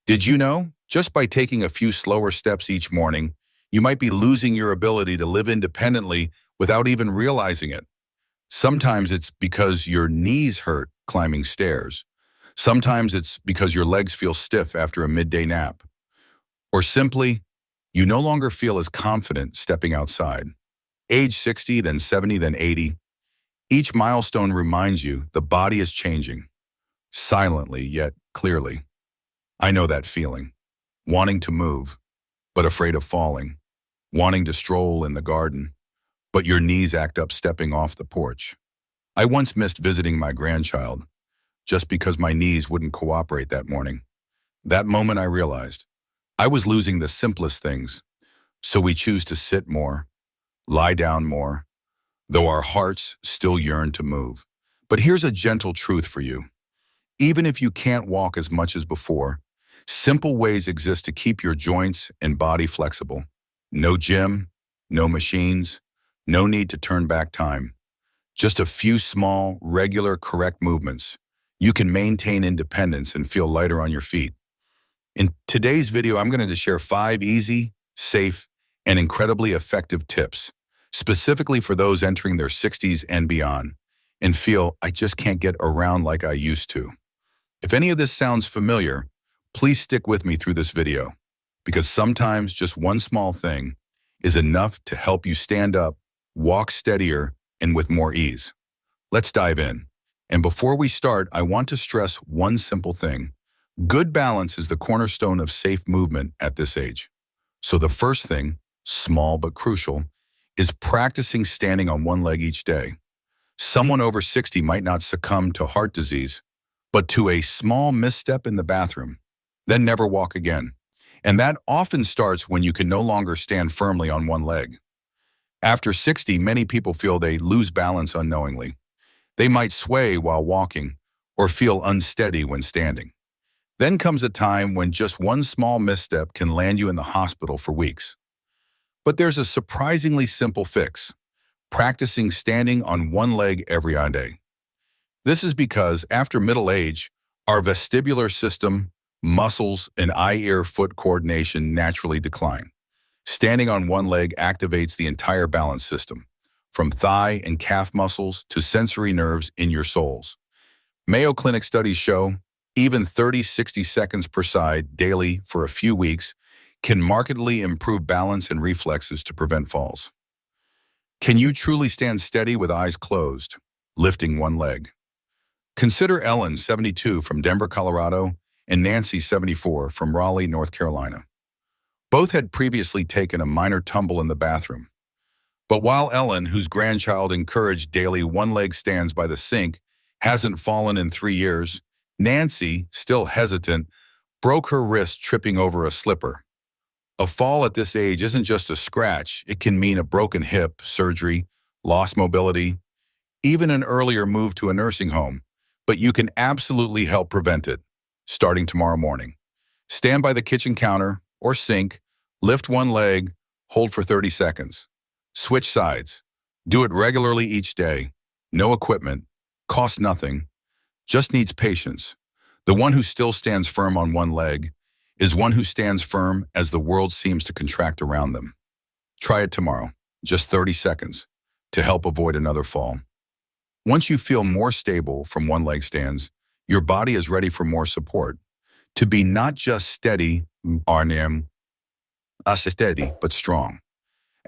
Did you know? Just by taking a few slower steps each morning, you might be losing your ability to live independently without even realizing it. Sometimes it's because your knees hurt climbing stairs. Sometimes it's because your legs feel stiff after a midday nap. Or simply, you no longer feel as confident stepping outside. Age 60, then 70, then 80. Each milestone reminds you the body is changing, silently yet clearly. I know that feeling. Wanting to move, but afraid of falling. Wanting to stroll in the garden, but your knees act up stepping off the porch. I once missed visiting my grandchild just because my knees wouldn't cooperate that morning. That moment I realized I was losing the simplest things, so we choose to sit more, lie down more, though our hearts still yearn to move. But here's a gentle truth for you. Even if you can't walk as much as before, simple ways exist to keep your joints and body flexible. No gym, no machines, no need to turn back time. Just a few small, regular, correct movements. You can maintain independence and feel lighter on your feet. In today's video, I'm going to share 5 easy, safe, and incredibly effective tips, specifically for those entering their 60s and beyond, and feel I just can't get around like I used to. If any of this sounds familiar, please stick with me through this video, because sometimes just one small thing is enough to help you stand up, walk steadier, and with more ease. Let's dive in. And before we start, I want to stress one simple thing. Good balance is the cornerstone of safe movement at this age. So the first thing, small but crucial, is practicing standing on one leg each day. Someone over 60 might not succumb to heart disease, but to a small misstep in the bathroom, then never walk again. And that often starts when you can no longer stand firmly on one leg. After 60, many people feel they lose balance unknowingly. They might sway while walking or feel unsteady when standing. Then comes a time when just one small misstep can land you in the hospital for weeks. But there's a surprisingly simple fix: practicing standing on one leg every day. This is because after middle age, our vestibular system, muscles, and eye-ear-foot coordination naturally decline. Standing on one leg activates the entire balance system, from thigh and calf muscles to sensory nerves in your soles. Mayo Clinic studies show even 30-60 seconds per side daily for a few weeks can markedly improve balance and reflexes to prevent falls. Can you truly stand steady with eyes closed, lifting one leg? Consider Ellen, 72, from Denver, Colorado, and Nancy, 74, from Raleigh, North Carolina. Both had previously taken a minor tumble in the bathroom. But while Ellen, whose grandchild encouraged daily one-leg stands by the sink, hasn't fallen in 3 years, Nancy, still hesitant, broke her wrist tripping over a slipper. A fall at this age isn't just a scratch. It can mean a broken hip, surgery, lost mobility, even an earlier move to a nursing home. But you can absolutely help prevent it, starting tomorrow morning. Stand by the kitchen counter or sink, lift one leg, hold for 30 seconds. Switch sides. Do it regularly each day. No equipment, costs nothing, just needs patience. The one who still stands firm on one leg is one who stands firm as the world seems to contract around them. Try it tomorrow, just 30 seconds, to help avoid another fall. Once you feel more stable from one leg stands, your body is ready for more support. To be not just steady, steady, but strong.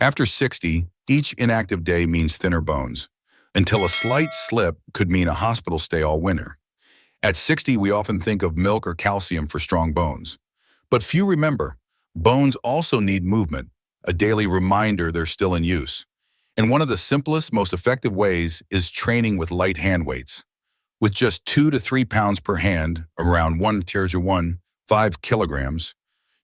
After 60, each inactive day means thinner bones, until a slight slip could mean a hospital stay all winter. At 60, we often think of milk or calcium for strong bones. But few remember, bones also need movement, a daily reminder they're still in use. And one of the simplest, most effective ways is training with light hand weights. With just 2 to 3 pounds per hand, around 5 kilograms,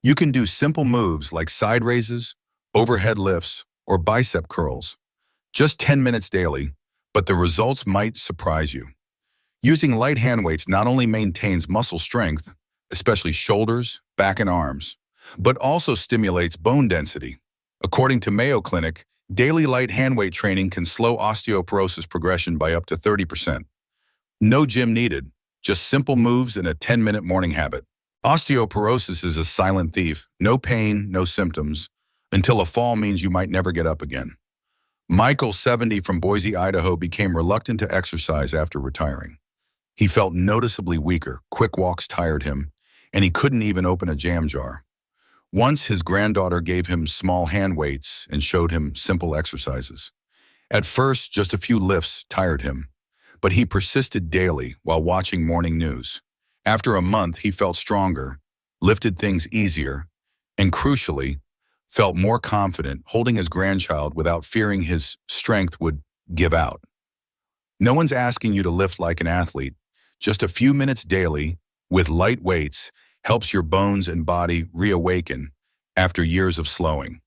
you can do simple moves like side raises, overhead lifts, or bicep curls. Just 10 minutes daily, but the results might surprise you. Using light hand weights not only maintains muscle strength, especially shoulders, back, and arms, but also stimulates bone density. According to Mayo Clinic, daily light hand weight training can slow osteoporosis progression by up to 30%. No gym needed, just simple moves and a 10-minute morning habit. Osteoporosis is a silent thief. No pain, no symptoms, until a fall means you might never get up again. Michael, 70, from Boise, Idaho, became reluctant to exercise after retiring. He felt noticeably weaker, quick walks tired him, and he couldn't even open a jam jar. Once his granddaughter gave him small hand weights and showed him simple exercises. At first, just a few lifts tired him, but he persisted daily while watching morning news. After a month, he felt stronger, lifted things easier, and crucially, felt more confident holding his grandchild without fearing his strength would give out. No one's asking you to lift like an athlete. Just a few minutes daily with light weights helps your bones and body reawaken after years of slowing.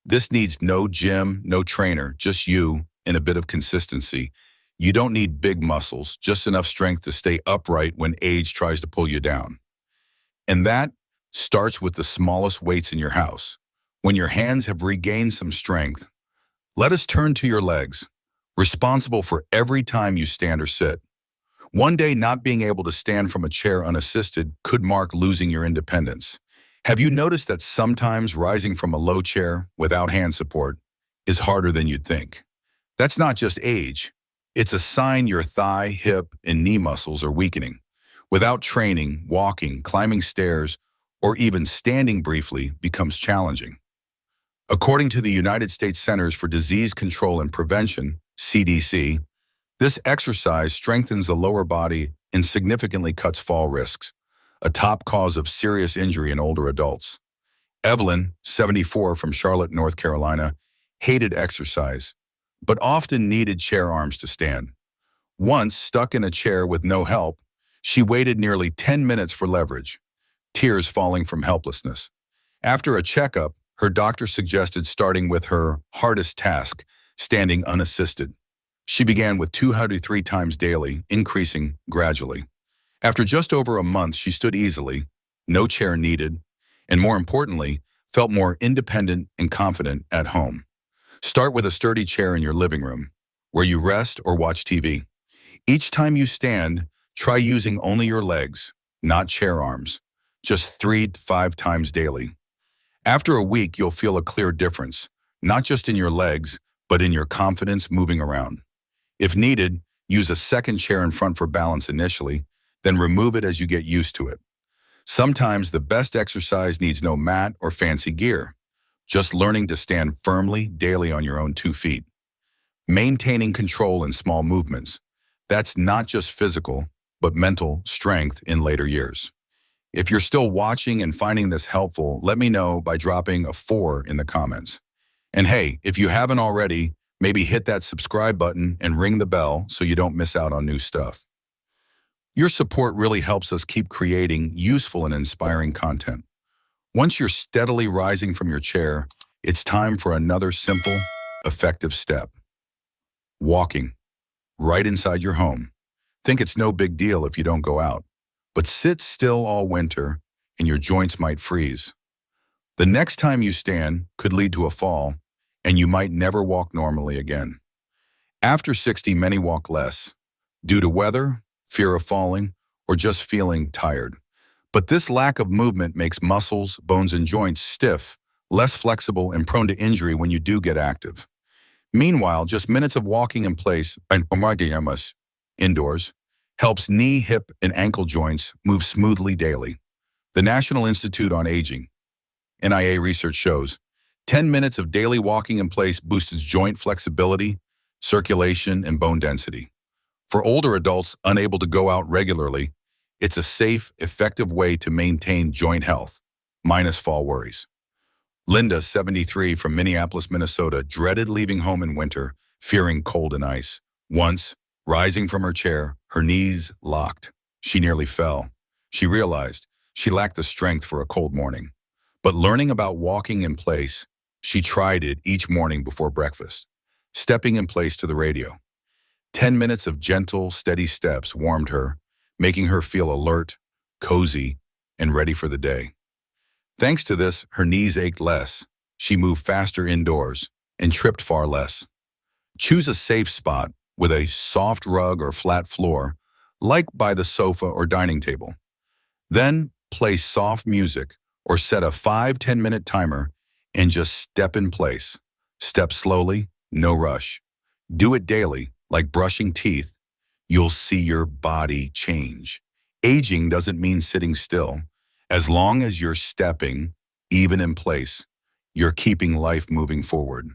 This needs no gym, no trainer, just you and a bit of consistency. You don't need big muscles, just enough strength to stay upright when age tries to pull you down. And that starts with the smallest weights in your house. When your hands have regained some strength, let us turn to your legs, responsible for every time you stand or sit. One day, not being able to stand from a chair unassisted could mark losing your independence. Have you noticed that sometimes rising from a low chair without hand support is harder than you'd think? That's not just age. It's a sign your thigh, hip, and knee muscles are weakening. Without training, walking, climbing stairs, or even standing briefly becomes challenging. According to the United States Centers for Disease Control and Prevention, CDC, this exercise strengthens the lower body and significantly cuts fall risks, a top cause of serious injury in older adults. Evelyn, 74, from Charlotte, North Carolina, hated exercise, but often needed chair arms to stand. Once, stuck in a chair with no help, she waited nearly 10 minutes for leverage, tears falling from helplessness. After a checkup, her doctor suggested starting with her hardest task, standing unassisted. She began with 203 times daily, increasing gradually. After just over a month, she stood easily, no chair needed, and more importantly, felt more independent and confident at home. Start with a sturdy chair in your living room, where you rest or watch TV. Each time you stand, try using only your legs, not chair arms, just 3 to 5 times daily. After a week, you'll feel a clear difference, not just in your legs, but in your confidence moving around. If needed, use a second chair in front for balance initially, then remove it as you get used to it. Sometimes the best exercise needs no mat or fancy gear, just learning to stand firmly daily on your own 2 feet. Maintaining control in small movements. That's not just physical, but mental strength in later years. If you're still watching and finding this helpful, let me know by dropping a 4 in the comments. And hey, if you haven't already, maybe hit that subscribe button and ring the bell so you don't miss out on new stuff. Your support really helps us keep creating useful and inspiring content. Once you're steadily rising from your chair, it's time for another simple, effective step. Walking, right inside your home. Think it's no big deal if you don't go out, but sit still all winter and your joints might freeze. The next time you stand could lead to a fall, and you might never walk normally again. After 60, many walk less, due to weather, fear of falling, or just feeling tired. But this lack of movement makes muscles, bones, and joints stiff, less flexible, and prone to injury when you do get active. Meanwhile, just minutes of walking in place and indoors helps knee, hip, and ankle joints move smoothly daily. The National Institute on Aging, NIA research shows 10 minutes of daily walking in place boosts joint flexibility, circulation, and bone density. For older adults unable to go out regularly, it's a safe, effective way to maintain joint health, minus fall worries. Linda, 73, from Minneapolis, Minnesota, dreaded leaving home in winter, fearing cold and ice. Once, rising from her chair, her knees locked. She nearly fell. She realized she lacked the strength for a cold morning. But learning about walking in place, she tried it each morning before breakfast, stepping in place to the radio. 10 minutes of gentle, steady steps warmed her, making her feel alert, cozy, and ready for the day. Thanks to this, her knees ached less, she moved faster indoors, and tripped far less. Choose a safe spot with a soft rug or flat floor, like by the sofa or dining table. Then, play soft music or set a 5-10 minute timer and just step in place. Step slowly, no rush. Do it daily, like brushing teeth. You'll see your body change. Aging doesn't mean sitting still. As long as you're stepping, even in place, you're keeping life moving forward.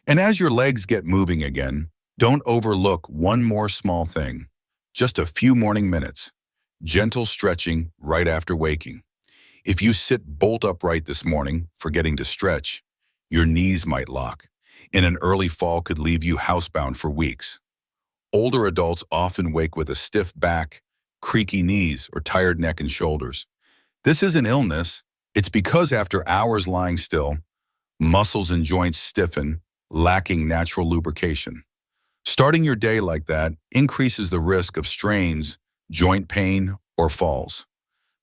And as your legs get moving again, don't overlook one more small thing. Just a few morning minutes. Gentle stretching right after waking. If you sit bolt upright this morning, forgetting to stretch, your knees might lock, and an early fall could leave you housebound for weeks. Older adults often wake with a stiff back, creaky knees, or tired neck and shoulders. This isn't illness. It's because after hours lying still, muscles and joints stiffen, lacking natural lubrication. Starting your day like that increases the risk of strains, joint pain, or falls.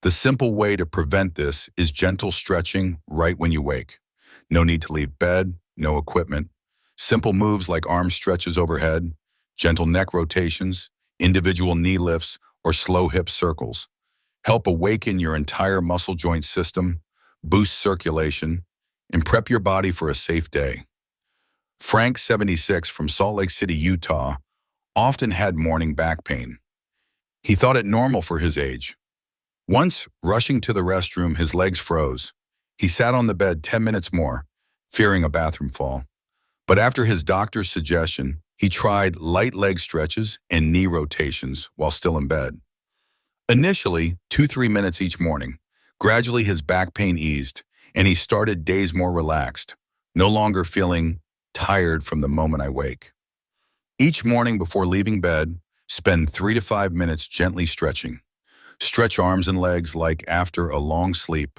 The simple way to prevent this is gentle stretching right when you wake. No need to leave bed, no equipment. Simple moves like arm stretches overhead, gentle neck rotations, individual knee lifts, or slow hip circles help awaken your entire muscle joint system, boost circulation, and prep your body for a safe day. Frank, 76, from Salt Lake City, Utah, often had morning back pain. He thought it normal for his age. Once, rushing to the restroom, his legs froze. He sat on the bed 10 minutes more, fearing a bathroom fall. But after his doctor's suggestion, he tried light leg stretches and knee rotations while still in bed. Initially, 2-3 minutes each morning. Gradually, his back pain eased, and he started days more relaxed, no longer feeling tired from the moment I wake. Each morning before leaving bed, spend 3 to 5 minutes gently stretching. Stretch arms and legs like after a long sleep.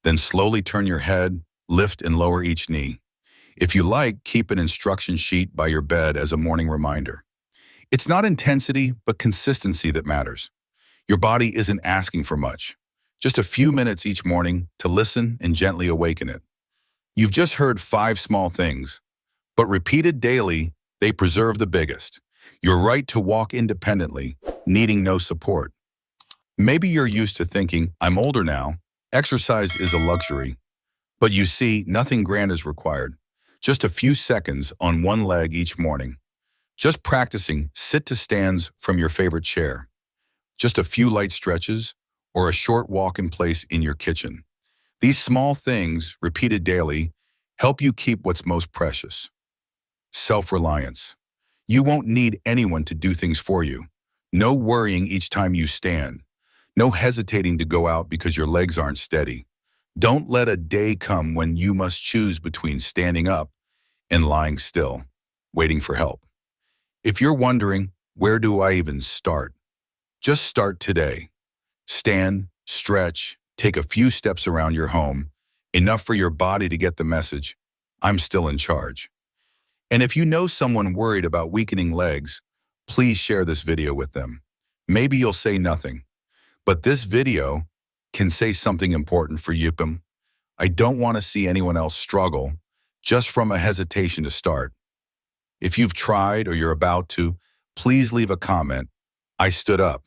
Then slowly turn your head, lift and lower each knee. If you like, keep an instruction sheet by your bed as a morning reminder. It's not intensity, but consistency that matters. Your body isn't asking for much. Just a few minutes each morning to listen and gently awaken it. You've just heard 5 small things, but repeated daily, they preserve the biggest. Your right to walk independently, needing no support. Maybe you're used to thinking, I'm older now, exercise is a luxury. But you see, nothing grand is required. Just a few seconds on one leg each morning. Just practicing sit to stands from your favorite chair. Just a few light stretches or a short walk in place in your kitchen. These small things, repeated daily, help you keep what's most precious. Self-reliance. You won't need anyone to do things for you. No worrying each time you stand. No hesitating to go out because your legs aren't steady. Don't let a day come when you must choose between standing up and lying still, waiting for help. If you're wondering, where do I even start? Just start today. Stand, stretch, take a few steps around your home, enough for your body to get the message, I'm still in charge. And if you know someone worried about weakening legs, please share this video with them. Maybe you'll say nothing, but this video can say something important for you. I don't want to see anyone else struggle just from a hesitation to start. If you've tried or you're about to, please leave a comment. I stood up.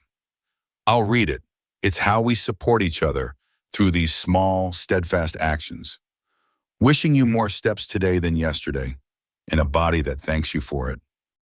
I'll read it. It's how we support each other through these small, steadfast actions. Wishing you more steps today than yesterday, and a body that thanks you for it.